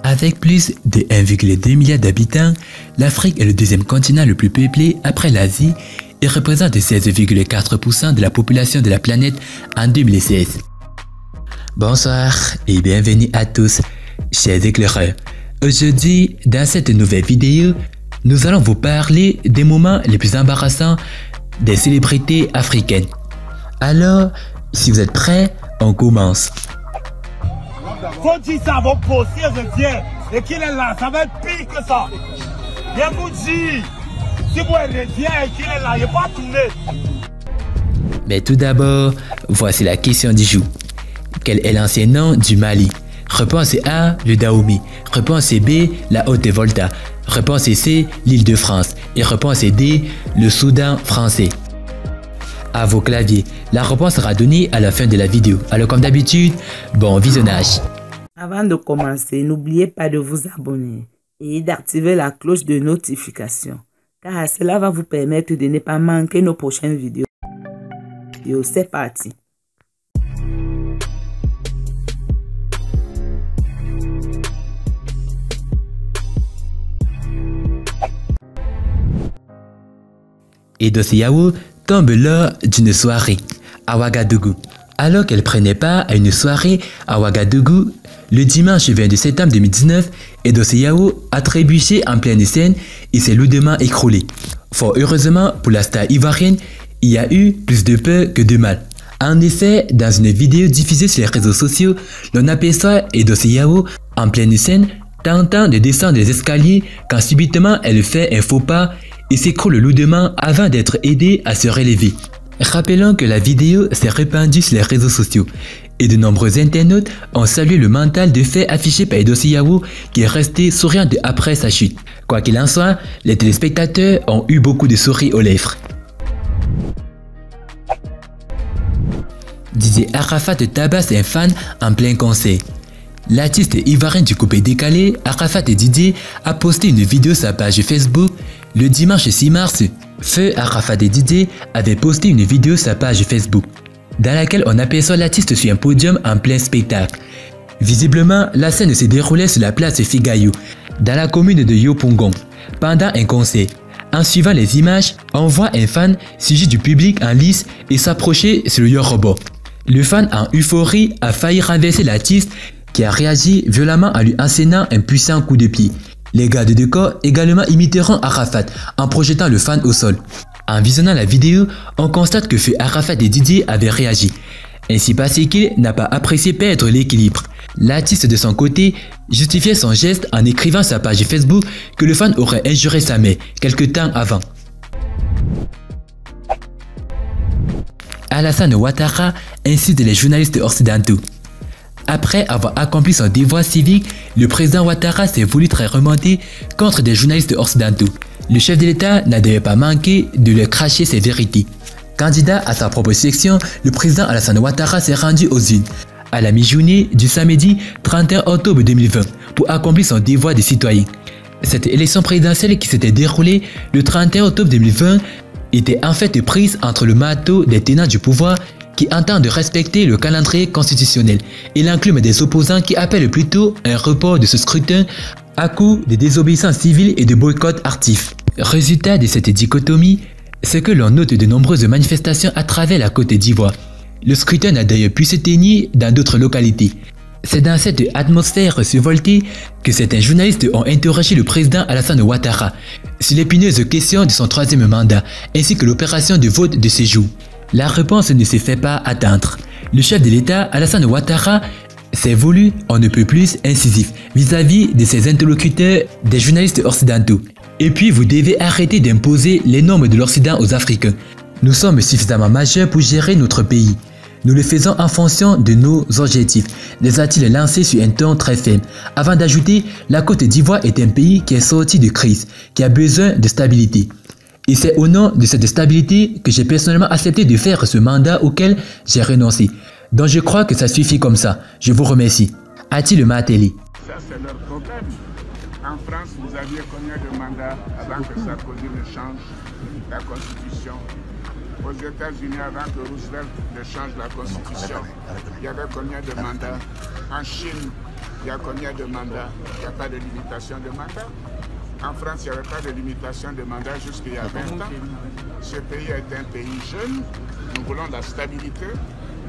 Avec plus de 1,2 milliard d'habitants, l'Afrique est le deuxième continent le plus peuplé après l'Asie et représente 16,4% de la population de la planète en 2016. Bonsoir et bienvenue à tous, chers éclaireurs. Aujourd'hui, dans cette nouvelle vidéo, nous allons vous parler des moments les plus embarrassants des célébrités africaines. Alors, si vous êtes prêts, on commence. Faut dire ça à vos postiers, je viens. Et qu'il est là, ça va être pire que ça. Viens vous dire. Si vous revient et qu'il est là, il n'est pas tourné. Mais tout d'abord, voici la question du jour. Quel est l'ancien nom du Mali? Réponse A, le Dahomey. Réponse B, la Haute-Volta. Réponse C, l'île de France. Et réponse D, le Soudan français. À vos claviers, la réponse sera donnée à la fin de la vidéo. Alors comme d'habitude, bon visionnage. Avant de commencer, n'oubliez pas de vous abonner et d'activer la cloche de notification, car cela va vous permettre de ne pas manquer nos prochaines vidéos. C'est parti. Edo Seyawo tombe lors d'une soirée à Ouagadougou. Alors qu'elle prenait part à une soirée à Ouagadougou, le dimanche 22 septembre 2019, Edo Seyawo a trébuché en pleine scène et s'est lourdement écroulé. Fort heureusement pour la star ivoirienne, il y a eu plus de peur que de mal. En effet, dans une vidéo diffusée sur les réseaux sociaux, l'on aperçoit Edo Seyawo en pleine scène tentant de descendre les escaliers quand subitement elle fait un faux pas et s'écroule lourdement avant d'être aidée à se relever. Rappelons que la vidéo s'est répandue sur les réseaux sociaux et de nombreux internautes ont salué le mental de fait affiché par Edo Seyawo qui est resté souriante après sa chute. Quoi qu'il en soit, les téléspectateurs ont eu beaucoup de sourires aux lèvres. DJ Arafat tabasse un fan en plein concert. L'artiste ivoirien du coupé décalé, Arafat Didier, a posté une vidéo sur sa page Facebook le dimanche 6 mars. Feu Arafat Didier avait posté une vidéo sur sa page Facebook, dans laquelle on aperçoit l'artiste sur un podium en plein spectacle. Visiblement, la scène se déroulait sur la place Figayou, dans la commune de Yopougon, pendant un concert. En suivant les images, on voit un fan suivi du public en lice et s'approcher sur le robot. Le fan en euphorie a failli renverser l'artiste qui a réagi violemment en lui assénant un puissant coup de pied. Les gardes de corps également imiteront Arafat en projetant le fan au sol. En visionnant la vidéo, on constate que Feu Arafat Didier avait réagi. Ainsi passé qu'il n'a pas apprécié perdre l'équilibre. L'artiste de son côté justifiait son geste en écrivant sur sa page Facebook que le fan aurait injuré sa mère quelque temps avant. Alassane Ouattara incite les journalistes occidentaux. Après avoir accompli son devoir civique, le président Ouattara s'est voulu très remonter contre des journalistes occidentaux. Le chef de l'État n'a d'ailleurs pas manqué de leur cracher ses vérités. Candidat à sa propre section, le président Alassane Ouattara s'est rendu aux urnes à la mi-journée du samedi 31 octobre 2020 pour accomplir son devoir de citoyen. Cette élection présidentielle qui s'était déroulée le 31 octobre 2020 était en fait prise entre le marteau des tenants du pouvoir qui entendent respecter le calendrier constitutionnel et l'enclume des opposants qui appellent plutôt un report de ce scrutin à coup de désobéissance civile et de boycott actif. Résultat de cette dichotomie, c'est que l'on note de nombreuses manifestations à travers la Côte d'Ivoire. Le scrutin n'a d'ailleurs pu se tenir dans d'autres localités. C'est dans cette atmosphère survoltée que certains journalistes ont interrogé le président Alassane Ouattara sur l'épineuse question de son troisième mandat ainsi que l'opération de vote de séjour. La réponse ne se fait pas attendre. Le chef de l'État, Alassane Ouattara, s'est voulu, on ne peut plus, incisif vis-à-vis de ses interlocuteurs des journalistes occidentaux. Et puis vous devez arrêter d'imposer les normes de l'Occident aux Africains. Nous sommes suffisamment majeurs pour gérer notre pays. Nous le faisons en fonction de nos objectifs, les a-t-il lancé sur un ton très ferme, avant d'ajouter « La Côte d'Ivoire est un pays qui est sorti de crise, qui a besoin de stabilité. Et c'est au nom de cette stabilité que j'ai personnellement accepté de faire ce mandat auquel j'ai renoncé. Donc je crois que ça suffit comme ça. Je vous remercie. » a-t-il martelé. Ça c'est leur problème. En France, vous aviez combien de mandats avant que Sarkozy ne change la Constitution? Aux États-Unis, avant que Roosevelt ne change la Constitution, il y avait combien de mandats? En Chine, Il y a combien de mandats? Il n'y a pas de limitation de mandat. En France, il n'y avait pas de limitation de mandat jusqu'il y a 20 ans. Ce pays est un pays jeune. Nous voulons la stabilité,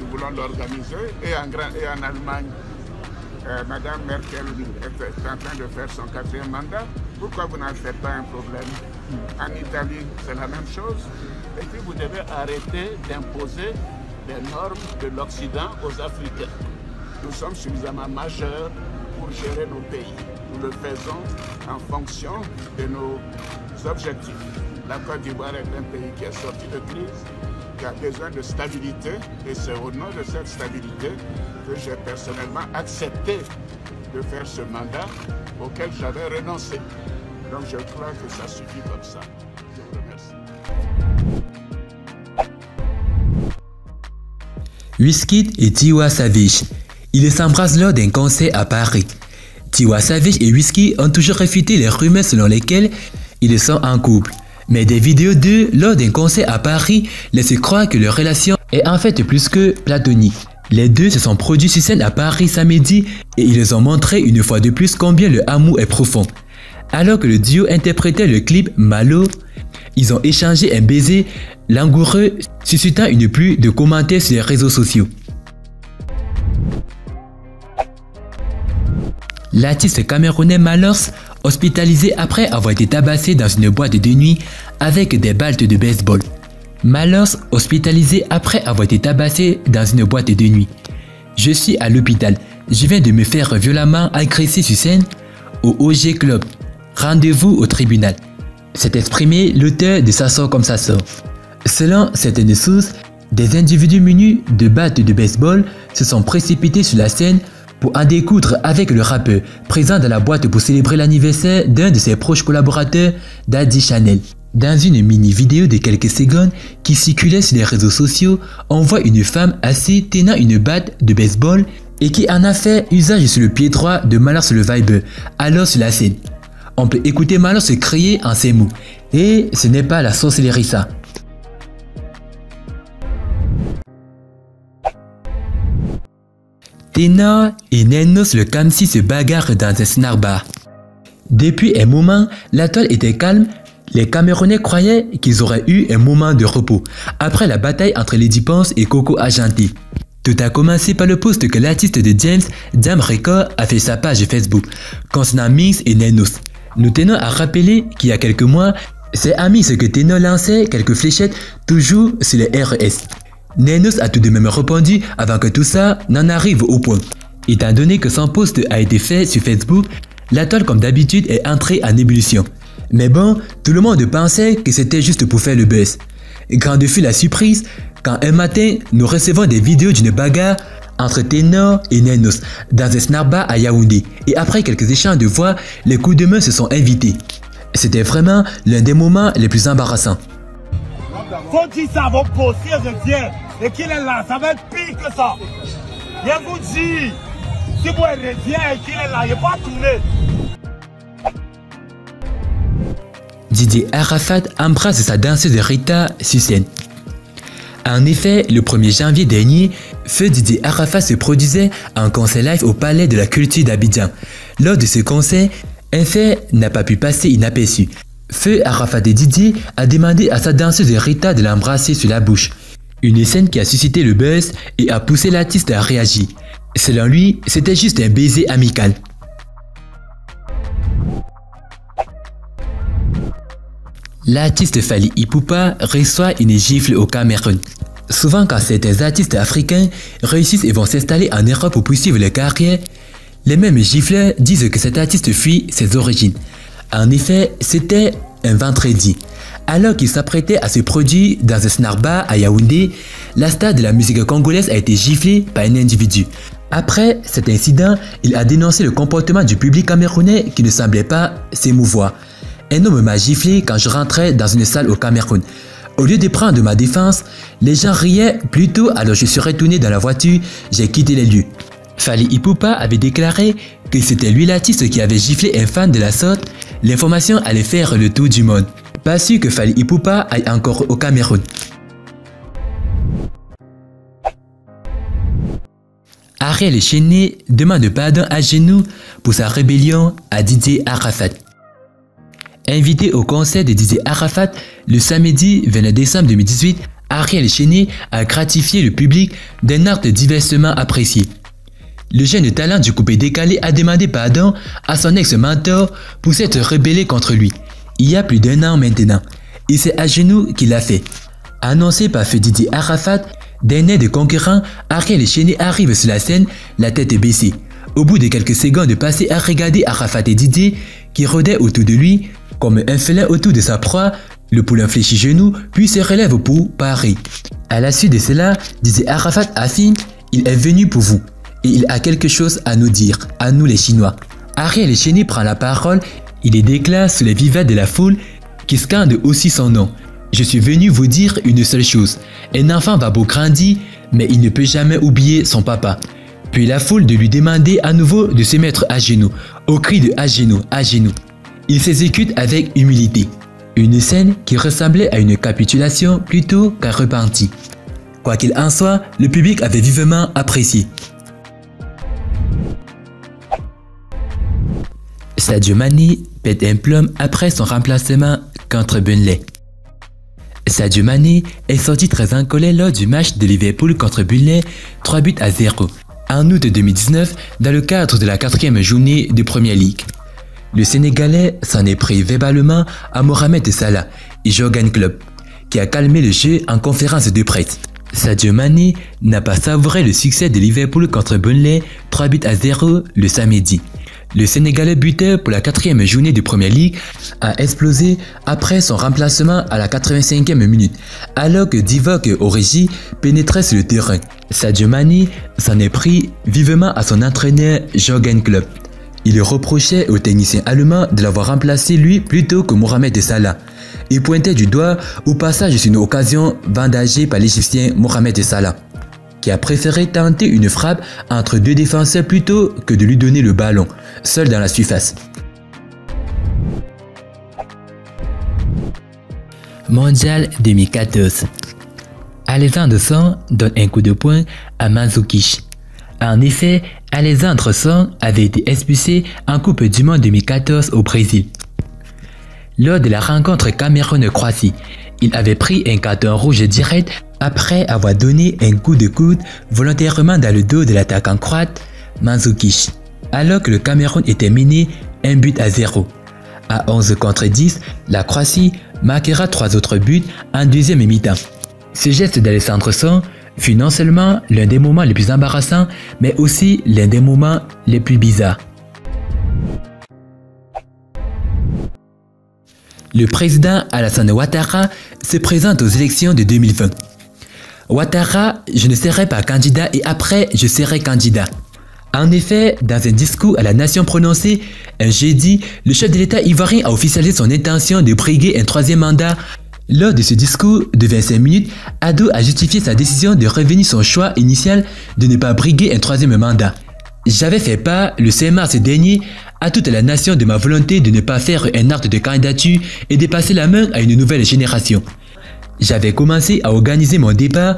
nous voulons l'organiser. Et en Allemagne, Madame Merkel est en train de faire son 4e mandat. Pourquoi vous n'en faites pas un problème? En Italie, c'est la même chose. Et puis vous devez arrêter d'imposer des normes de l'Occident aux Africains. Nous sommes suffisamment majeurs pour gérer nos pays. Nous le faisons en fonction de nos objectifs. La Côte d'Ivoire est un pays qui est sorti de crise, qui a besoin de stabilité, et c'est au nom de cette stabilité que j'ai personnellement accepté de faire ce mandat auquel j'avais renoncé. Donc je crois que ça suffit comme ça. Je vous remercie. Wizkid et Tiwa Savage. Ils s'embrassent lors d'un concert à Paris. Tiwa Savage et Wizkid ont toujours réfuté les rumeurs selon lesquelles ils sont en couple. Mais des vidéos d'eux lors d'un concert à Paris laissent croire que leur relation est en fait plus que platonique. Les deux se sont produits sur scène à Paris samedi et ils ont montré une fois de plus combien le amour est profond. Alors que le duo interprétait le clip Malo, ils ont échangé un baiser langoureux, suscitant une pluie de commentaires sur les réseaux sociaux. L'artiste camerounais Malors, hospitalisé après avoir été tabassé dans une boîte de nuit avec des balles de baseball. Malors, hospitalisé après avoir été tabassé dans une boîte de nuit. Je suis à l'hôpital. Je viens de me faire violemment agresser sur scène au OG Club. Rendez-vous au tribunal. S'est exprimé l'auteur de Ça sort comme ça sort. Selon certaines sources, des individus munis de battes de baseball se sont précipités sur la scène pour en découdre avec le rappeur présent dans la boîte pour célébrer l'anniversaire d'un de ses proches collaborateurs, Daddy Chanel. Dans une mini-vidéo de quelques secondes qui circulait sur les réseaux sociaux, on voit une femme assise tenant une batte de baseball et qui en a fait usage sur le pied droit de Malors le Viber, alors sur la scène. On peut écouter Malors se crier en ces mots. Et ce n'est pas la sorcellerie ça. Ténor et Nenos le Kamsi se bagarrent dans un snack bar. Depuis un moment, la toile était calme. Les Camerounais croyaient qu'ils auraient eu un moment de repos après la bataille entre Lady Ponce et Coco Argenté. Tout a commencé par le post que l'artiste de James, Dame Record, a fait sa page Facebook concernant Mix et Nenos. Nous tenons à rappeler qu'il y a quelques mois, c'est à Mix que Ténor lançait quelques fléchettes toujours sur les RS. Nenos a tout de même répondu avant que tout ça n'en arrive au point. Étant donné que son post a été fait sur Facebook, la toile comme d'habitude est entrée en ébullition. Mais bon, tout le monde pensait que c'était juste pour faire le buzz. Grande fut la surprise quand un matin, nous recevons des vidéos d'une bagarre entre Ténor et Nenos dans un snack bar à Yaoundé. Et après quelques échanges de voix, les coups de main se sont invités. C'était vraiment l'un des moments les plus embarrassants. Faut dire ça à vos possiers, je viens. Et qu'il est là, ça va être pire que ça. Viens vous dire. Si vous revient et qu'il est là, il n'est pas tourné. Didier Arafat embrasse sa danseuse Rita sur scène. En effet, le 1er janvier dernier, Feu Didier Arafat se produisait en concert live au Palais de la Culture d'Abidjan. Lors de ce concert, un fait n'a pas pu passer inaperçu. Feu Arafat et Didier a demandé à sa danseuse Rita de l'embrasser sur la bouche. Une scène qui a suscité le buzz et a poussé l'artiste à réagir. Selon lui, c'était juste un baiser amical. L'artiste Fally Ipupa reçoit une gifle au Cameroun. Souvent quand certains artistes africains réussissent et vont s'installer en Europe pour poursuivre leur carrière, les mêmes gifleurs disent que cet artiste fuit ses origines. En effet, c'était un vendredi. Alors qu'il s'apprêtait à se produire dans un snack bar à Yaoundé, la star de la musique congolaise a été giflée par un individu. Après cet incident, il a dénoncé le comportement du public camerounais qui ne semblait pas s'émouvoir. Un homme m'a giflé quand je rentrais dans une salle au Cameroun. Au lieu de prendre ma défense, les gens riaient plutôt, alors je suis retourné dans la voiture, j'ai quitté les lieux. Fally Ipupa avait déclaré que c'était lui l'artiste qui avait giflé un fan de la sorte. L'information allait faire le tour du monde. Pas sûr que Fally Ipupa aille encore au Cameroun. Ariel Cheney demande pardon à genoux pour sa rébellion à Didier Arafat. Invité au concert de Didier Arafat le samedi 29 décembre 2018, Ariel Cheney a gratifié le public d'un acte diversement apprécié. Le jeune talent du coupé décalé a demandé pardon à son ex-mentor pour s'être rebellé contre lui, il y a plus d'1 an maintenant, et c'est à genoux qu'il l'a fait. Annoncé par feu Didier Arafat, d'un air de conquérant, Ariel Cheney arrive sur la scène, la tête baissée. Au bout de quelques secondes passées à regarder Arafat et Didier, qui rôdaient autour de lui, comme un félin autour de sa proie, le poulain fléchit genoux, puis se relève pour parer. À la suite de cela, Didier Arafat affirme « Il est venu pour vous. Et il a quelque chose à nous dire, à nous les Chinois. » Ariel Cheney prend la parole, il est déclare sous les vivats de la foule qui scande aussi son nom. « Je suis venu vous dire une seule chose. Un enfant va beau grandir, mais il ne peut jamais oublier son papa. » Puis la foule de lui demander à nouveau de se mettre à genoux, au cri de « à genoux, à genoux ». Il s'exécute avec humilité. Une scène qui ressemblait à une capitulation plutôt qu'un repenti. Quoi qu'il en soit, le public avait vivement apprécié. Sadio Mané pète un plomb après son remplacement contre Burnley. Sadio Mané est sorti très en colère lors du match de Liverpool contre Burnley, 3-0, en août 2019 dans le cadre de la 4e journée de Premier League. Le Sénégalais s'en est pris verbalement à Mohamed Salah et Jürgen Klopp, qui a calmé le jeu en conférence de presse. Sadio Mané n'a pas savouré le succès de Liverpool contre Burnley 3-0 le samedi. Le Sénégalais buteur pour la 4e journée de Premier League a explosé après son remplacement à la 85e minute, alors que Divock Origi pénétrait sur le terrain. Sadio Mané s'en est pris vivement à son entraîneur Jürgen Klopp. Il reprochait au technicien allemand de l'avoir remplacé lui plutôt que Mohamed Salah. Il pointait du doigt au passage sur une occasion vendagée par l'Égyptien Mohamed Salah, qui a préféré tenter une frappe entre deux défenseurs plutôt que de lui donner le ballon, seul dans la surface. Mondial 2014. Alexandre Song donne un coup de poing à Mandzukic. En effet, Alexandre Song avait été expulsé en Coupe du Monde 2014 au Brésil. Lors de la rencontre Cameroun-Croatie, il avait pris un carton rouge direct après avoir donné un coup de coude volontairement dans le dos de l'attaquant croate Mandzukic, alors que le Cameroun était mené 1-0. À 11 contre 10, la Croatie marquera 3 autres buts en deuxième mi-temps. Ce geste d'Alexandre Song fut non seulement l'un des moments les plus embarrassants, mais aussi l'un des moments les plus bizarres. Le président Alassane Ouattara se présente aux élections de 2020. Ouattara, je ne serai pas candidat et après, je serai candidat. En effet, dans un discours à la nation prononcé un jeudi, le chef de l'État ivoirien a officialisé son intention de briguer un 3e mandat. Lors de ce discours de 25 minutes, Ado a justifié sa décision de revenir son choix initial de ne pas briguer un 3e mandat. J'avais fait part le 5 mars dernier à toute la nation de ma volonté de ne pas faire un acte de candidature et de passer la main à une nouvelle génération. J'avais commencé à organiser mon départ,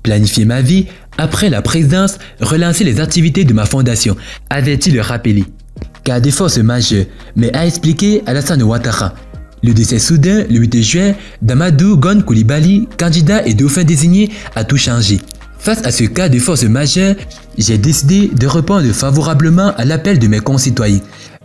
planifier ma vie, après la présidence, relancer les activités de ma fondation, avait-il rappelé. Cas de force majeure, mais a expliqué Alassane Ouattara. Le décès soudain, le 8 juin, d'Amadou Gon Coulibaly, candidat et dauphin désigné, a tout changé. Face à ce cas de force majeure, j'ai décidé de répondre favorablement à l'appel de mes concitoyens.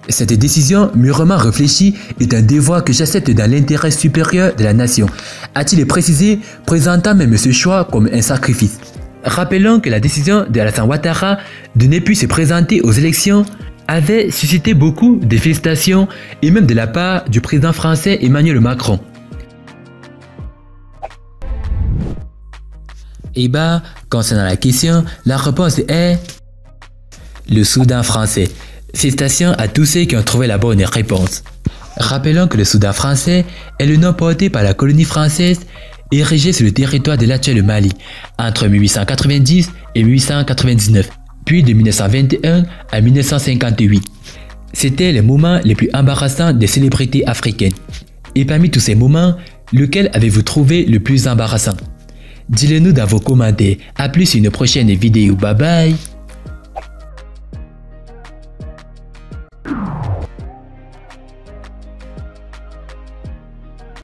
Cette décision mûrement réfléchie est un devoir que j'accepte dans l'intérêt supérieur de la nation, a-t-il précisé, présentant même ce choix comme un sacrifice. Rappelons que la décision d'Alassane Ouattara de ne plus se présenter aux élections avait suscité beaucoup de félicitations et même de la part du président français Emmanuel Macron. Et bah, concernant la question, la réponse est le Soudan français. Félicitations à tous ceux qui ont trouvé la bonne réponse. Rappelons que le Soudan français est le nom porté par la colonie française érigée sur le territoire de l'actuel Mali entre 1890 et 1899. Puis de 1921 à 1958. C'était les moments les plus embarrassants des célébrités africaines. Et parmi tous ces moments, lequel avez-vous trouvé le plus embarrassant? Dites-le nous dans vos commentaires. A plus une prochaine vidéo. Bye bye.